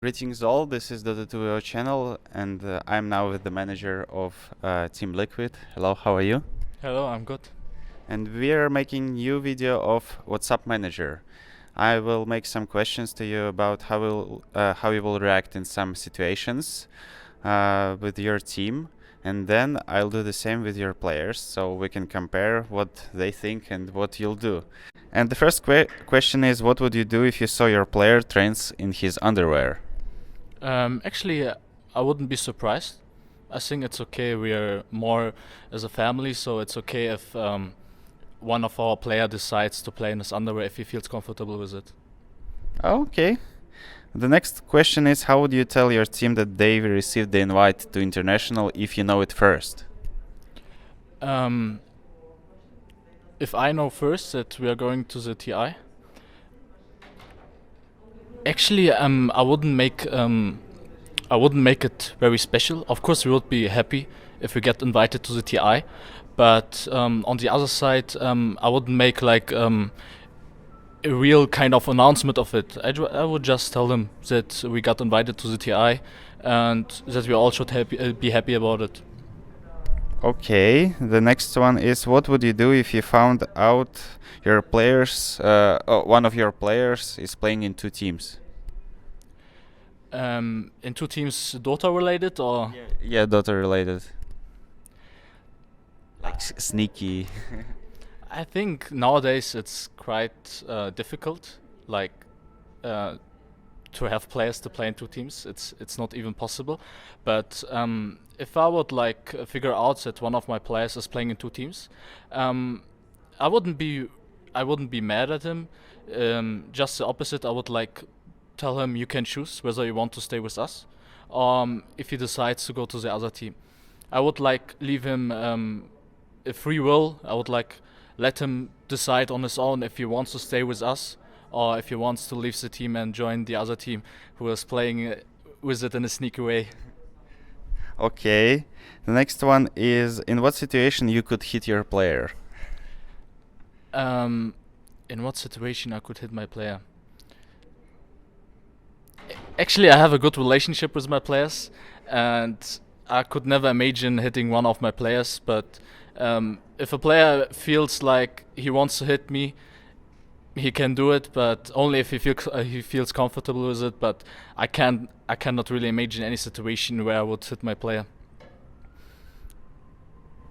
Greetings all, this is the Dota2 channel and I'm now with the manager of Team Liquid. Hello, how are you? Hello, I'm good. And we are making new video of What's Up Manager. I will make some questions to you about how you will react in some situations with your team, and then I'll do the same with your players so we can compare what they think and what you'll do. And the first question is, what would you do if you saw your player trains in his underwear? Actually, I wouldn't be surprised. I think it's okay. We are more as a family, so it's okay if one of our player decides to play in his underwear if he feels comfortable with it. Okay. The next question is, how would you tell your team that they received the invite to international if you know it first? If I know first that we are going to the TI, actually, I wouldn't make it very special. Of course, we would be happy if we get invited to the TI, but on the other side, I wouldn't make like a real kind of announcement of it. I would just tell them that we got invited to the TI and that we all should be happy about it. Okay, the next one is, what would you do if you found out your players, one of your players is playing in two teams? In two teams, Dota related or? Yeah, Dota related. Like sneaky. I think nowadays it's quite difficult, like to have players to play in two teams. It's not even possible. But if I would like figure out that one of my players is playing in two teams, I wouldn't be mad at him. Just the opposite. I would like tell him you can choose whether you want to stay with us, if he decides to go to the other team. I would like leave him a free will. I would like let him decide on his own if he wants to stay with us or if he wants to leave the team and join the other team who is playing with it in a sneaky way. Okay, the next one is, in what situation you could hit your player? In what situation I could hit my player? Actually, I have a good relationship with my players, and I could never imagine hitting one of my players. But if a player feels like he wants to hit me, he can do it, but only if he feels comfortable with it. But I cannot really imagine any situation where I would hit my player.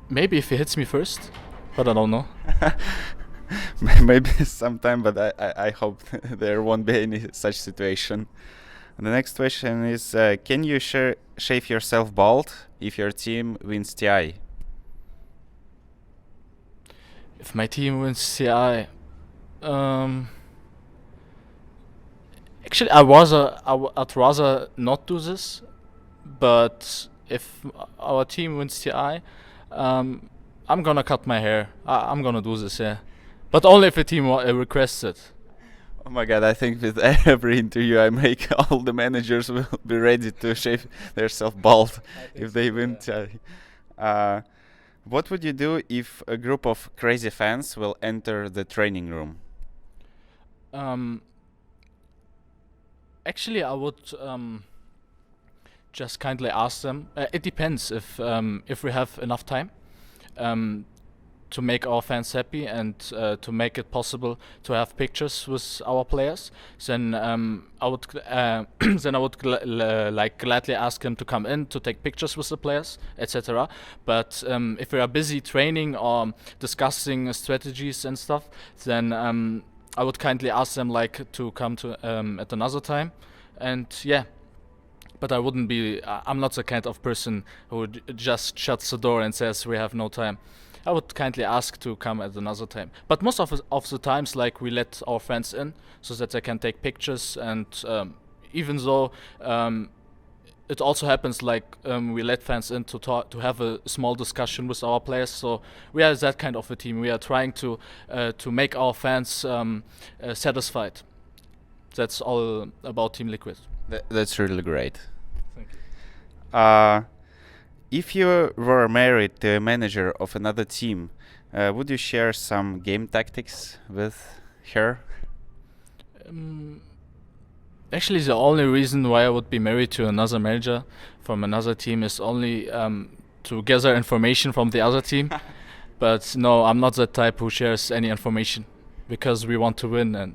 Maybe if he hits me first, but I don't know. Maybe sometime, but I hope there won't be any such situation. And the next question is, can you shave yourself bald if your team wins TI? If my team wins CI, actually I'd rather not do this. But if our team wins TI, I'm gonna cut my hair. I'm gonna do this, yeah. But only if the team requests it. Oh my god, I think with every interview I make, all the managers will be ready to shave themselves bald if they win TI. What would you do if a group of crazy fans will enter the training room? Actually, I would just kindly ask them. It depends if we have enough time um, to make our fans happy and to make it possible to have pictures with our players. Then I would like gladly ask them to come in to take pictures with the players, etc. But if we are busy training or discussing strategies and stuff, then I would kindly ask them like to come to at another time, and yeah. But I wouldn't be. I'm not the kind of person who just shuts the door and says we have no time. I would kindly ask to come at another time. But most of the times, like we let our friends in so that they can take pictures, and even though it also happens like we let fans in to have a small discussion with our players. So we are that kind of a team. We are trying to make our fans satisfied. That's all about Team Liquid. That's really great. Thank you. If you were married to a manager of another team, would you share some game tactics with her? Actually, the only reason why I would be married to another manager from another team is only to gather information from the other team. But no, I'm not the type who shares any information because we want to win, and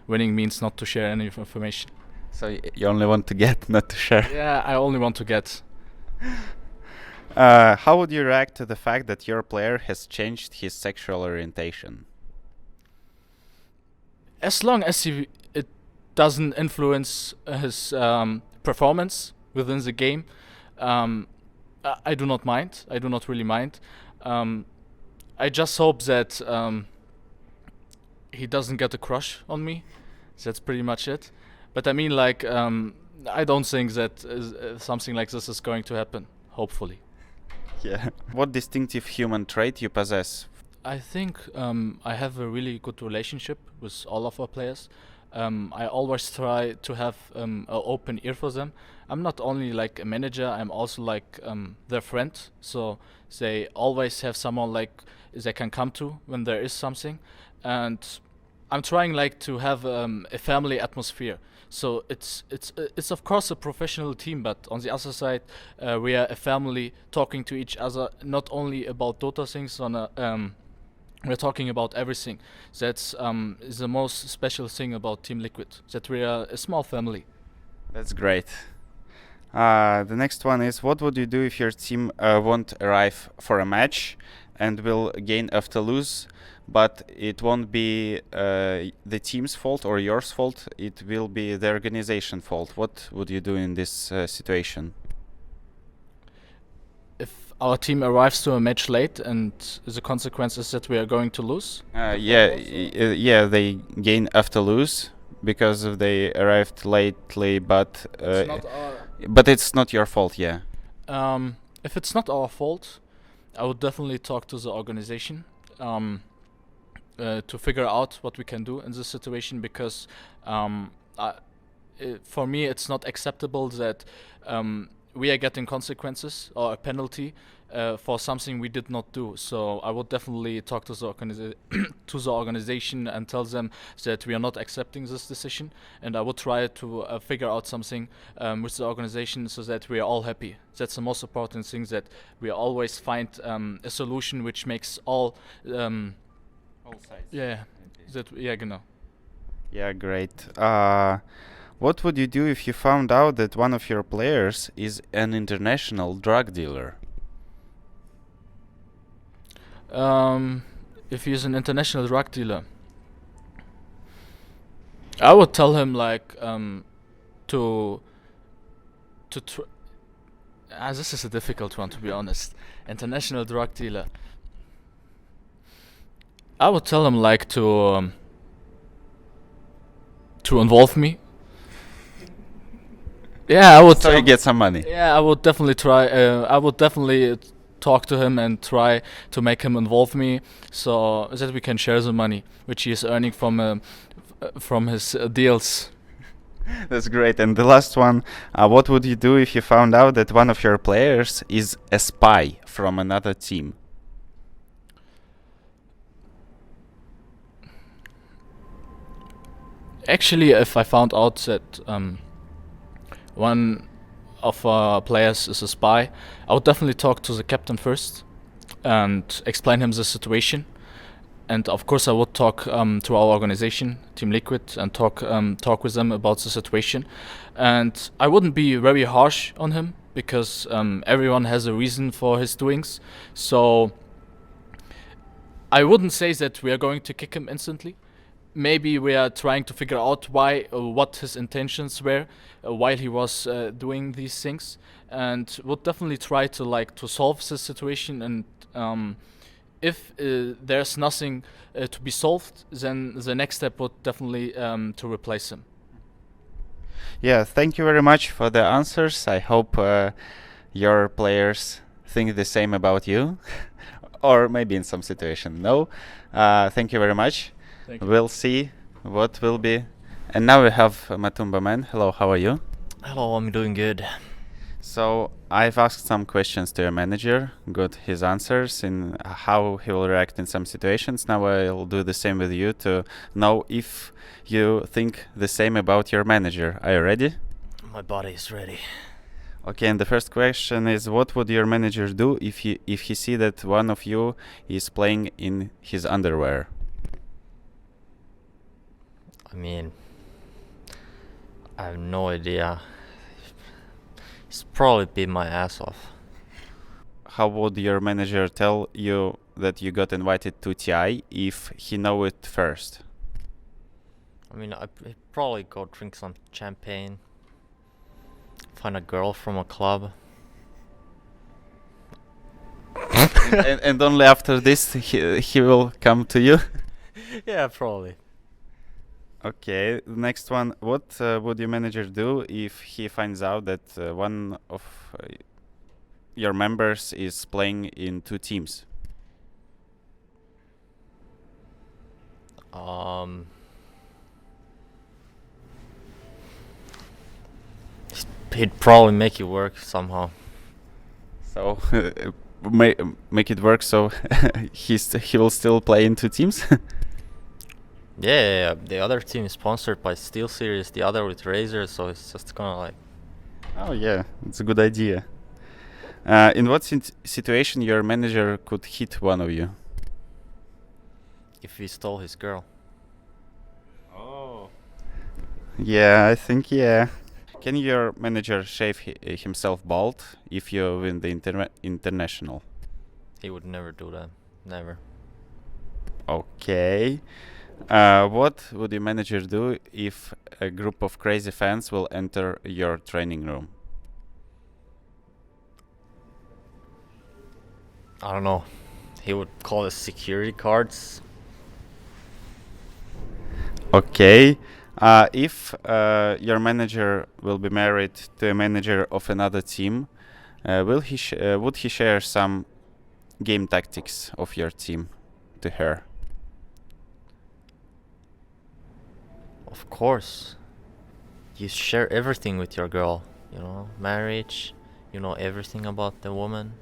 winning means not to share any information. So you only want to get, not to share. Yeah, I only want to get. How would you react to the fact that your player has changed his sexual orientation? As long as it doesn't influence his performance within the game, I do not mind. I do not really mind. I just hope that he doesn't get a crush on me. That's pretty much it. But I mean, like, I don't think that something like this is going to happen. Hopefully. Yeah. What distinctive human trait you possess? I think I have a really good relationship with all of our players. I always try to have an open ear for them. I'm not only like a manager, I'm also like their friend. So they always have someone like they can come to when there is something. And I'm trying like to have a family atmosphere. So it's of course a professional team, but on the other side, we are a family talking to each other, not only about Dota things. We're talking about everything. That's is the most special thing about Team Liquid. That we are a small family. That's great. The next one is, what would you do if your team won't arrive for a match and will gain after lose, but it won't be the team's fault or yours fault, it will be the organization fault? What would you do in this situation? If our team arrives to a match late and the consequence is that we are going to lose. Yeah, they gain after lose because they arrived lately, but it's not your fault. Yeah. If it's not our fault, I would definitely talk to the organization to figure out what we can do in this situation, because for me it's not acceptable that we are getting consequences or a penalty for something we did not do. So I would definitely talk to the organization and tell them that we are not accepting this decision, and I would try to figure out something with the organization so that we are all happy. That's the most important thing, that we always find a solution which makes all sides. yeah, genau. Yeah, great. What would you do if you found out that one of your players is an international drug dealer? If he's an international drug dealer, I would tell him like to this is a difficult one, to be honest. International drug dealer. I would tell him like to involve me. Yeah, I would. So you get some money. Yeah, I would definitely try. I would definitely talk to him and try to make him involve me, so that we can share the money which he is earning from his deals. That's great. And the last one, what would you do if you found out that one of your players is a spy from another team? Actually, if I found out that one of our players is a spy, I would definitely talk to the captain first and explain him the situation. And of course, I would talk to our organization, Team Liquid, and talk with them about the situation. And I wouldn't be very harsh on him, because everyone has a reason for his doings. So I wouldn't say that we are going to kick him instantly. Maybe we are trying to figure out why, what his intentions were while he was doing these things, and would definitely try to solve the situation. And if there's nothing to be solved, then the next step would definitely to replace him. Yeah, thank you very much for the answers. I hope your players think the same about you, or maybe in some situation no. Thank you very much. We'll see what will be. And now we have MATUMBAMAN. Hello, how are you? Hello, I'm doing good. So I've asked some questions to your manager, got his answers in how he will react in some situations. Now I'll do the same with you to know if you think the same about your manager. Are you ready? My body is ready. Okay, and the first question is, what would your manager do if he see that one of you is playing in his underwear? I mean, I have no idea. He's probably beat my ass off. How would your manager tell you that you got invited to TI if he know it first? I mean, I'd probably go drink some champagne, find a girl from a club. and only after this he will come to you? Yeah, probably. Okay, the next one. What would your manager do if he finds out that one of your members is playing in two teams? He'd probably make it work somehow. So make it work so he will still play in two teams? Yeah, the other team is sponsored by SteelSeries, the other with Razer, so it's just gonna like... Oh yeah, it's a good idea. In what situation your manager could hit one of you? if he stole his girl. Oh. Yeah, I think yeah. Can your manager shave himself bald if you win the international? He would never do that. Never. Okay. What would your manager do if a group of crazy fans will enter your training room? I don't know. He would call the security guards. Okay. If your manager will be married to a manager of another team, would he share some game tactics of your team to her? Of course. You share everything with your girl. You know, marriage. You know everything about the woman.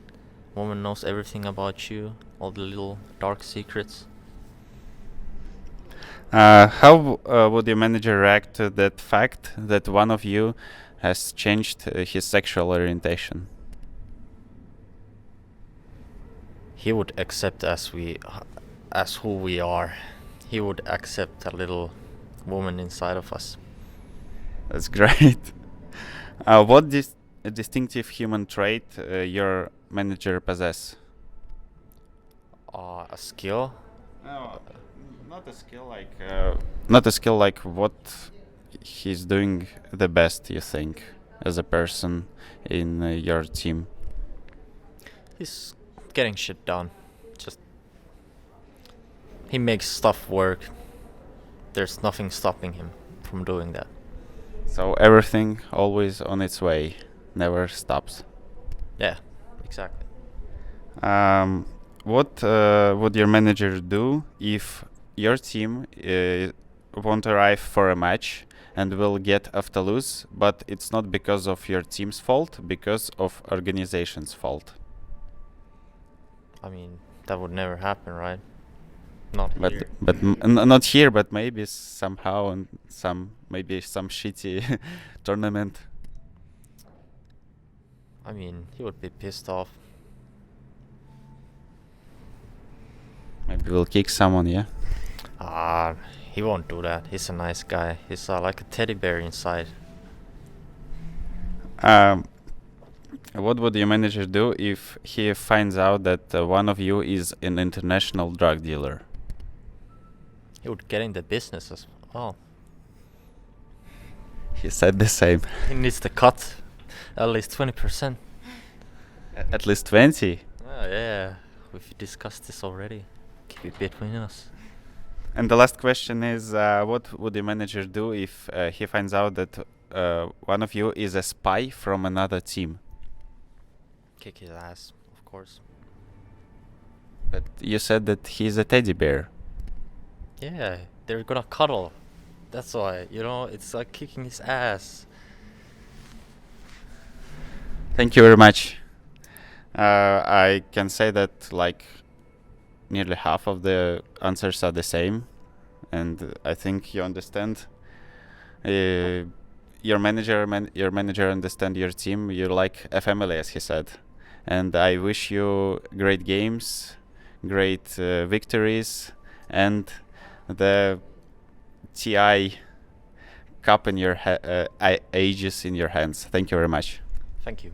Woman knows everything about you. All the little dark secrets. How would your manager react to that fact that one of you has changed his sexual orientation? He would accept as who we are. He would accept a little woman inside of us. That's great. What distinctive human trait your manager possess? A skill? No, not a skill like. Not a skill like what he's doing the best. You think as a person in your team? He's getting shit done. Just he makes stuff work. There's nothing stopping him from doing that. So everything always on its way, never stops. Yeah, exactly. What would your manager do if your team won't arrive for a match and will get off to lose, but it's not because of your team's fault, because of organization's fault? I mean, that would never happen, right? Not here. But not here, but maybe somehow in maybe some shitty tournament. I mean, he would be pissed off. Maybe we'll kick someone, yeah. He won't do that. He's a nice guy. He's like a teddy bear inside. What would your manager do if he finds out that one of you is an international drug dealer? He would get in the business as well. He said the same. He needs to cut at least 20%. At least 20. Oh, yeah. We've discussed this already. Keep it between us. And the last question is, what would the manager do if he finds out that one of you is a spy from another team? Kick his ass, of course. But you said that he's a teddy bear. Yeah, they're gonna cuddle. That's why, it's like kicking his ass. Thank you very much. I can say that like nearly half of the answers are the same, and I think you understand. Your manager understand your team. You're like a family, as he said, and I wish you great games, great victories, and the TI cup in your ages in your hands. Thank you very much. Thank you.